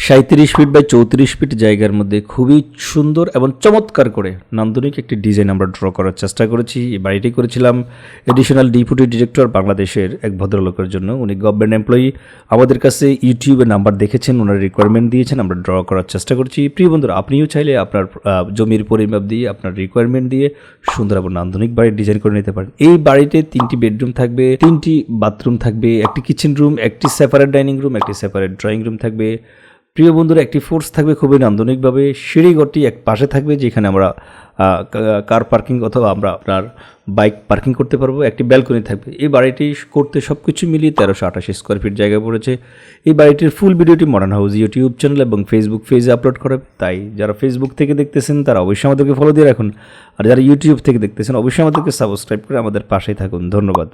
৩৭ feet by ৩৪ fit জায়গার মধ্যে খুবই সুন্দর এবং চমৎকার করে নান্দনিক একটি ডিজাইন আমরা ড্র করার চেষ্টা করেছি। এই বাড়িটি করেছিলাম এডিশনাল ডেপুটি ডিরেক্টর বাংলাদেশের এক ভদ্রলোকের জন্য। উনি গভর্নমেন্ট এমপ্লয়ি। আমাদের কাছে ইউটিউবে নাম্বার দেখেছেন, ওনার রিকোয়ারমেন্ট দিয়েছেন, আমরা ড্র করার চেষ্টা করছি। প্রিয় বন্ধুরা, আপনিও চাইলে আপনার জমির পরিমাপ দিয়ে আপনার রিকোয়ারমেন্ট দিয়ে সুন্দর এবং নান্দনিক বাড়ির ডিজাইন করে নিতে পারেন। এই বাড়িতে 3টি বেডরুম থাকবে, 3টি বাথরুম থাকবে, একটি কিচেন রুম, একটি সেপারেট ডাইনিং রুম, একটি সেপারেট ড্রয়িং রুম থাকবে। প্রিয় বন্ধুরা, একটি ফোর্স থাকবে খুবই নান্দনিকভাবে। সিঁড়িঘরটি এক পাশে থাকবে যেখানে আমরা কার পার্কিং অথবা আমরা আপনার বাইক পার্কিং করতে পারবো। একটি ব্যালকনি থাকবে। এই বাড়িটি করতে সব কিছু মিলিয়ে 1388 স্কোয়ার ফিট জায়গা পড়েছে। এই বাড়িটির ফুল ভিডিওটি মডার্ন হাউস ইউটিউব চ্যানেল এবং ফেসবুক পেজে আপলোড করা হবে। তাই যারা ফেসবুক থেকে দেখতেছেন তারা অবশ্যই আমাদেরকে ফলো দিয়ে রাখুন, আর যারা ইউটিউব থেকে দেখতেছেন অবশ্যই আমাদেরকে সাবস্ক্রাইব করে আমাদের পাশেই থাকুন। ধন্যবাদ।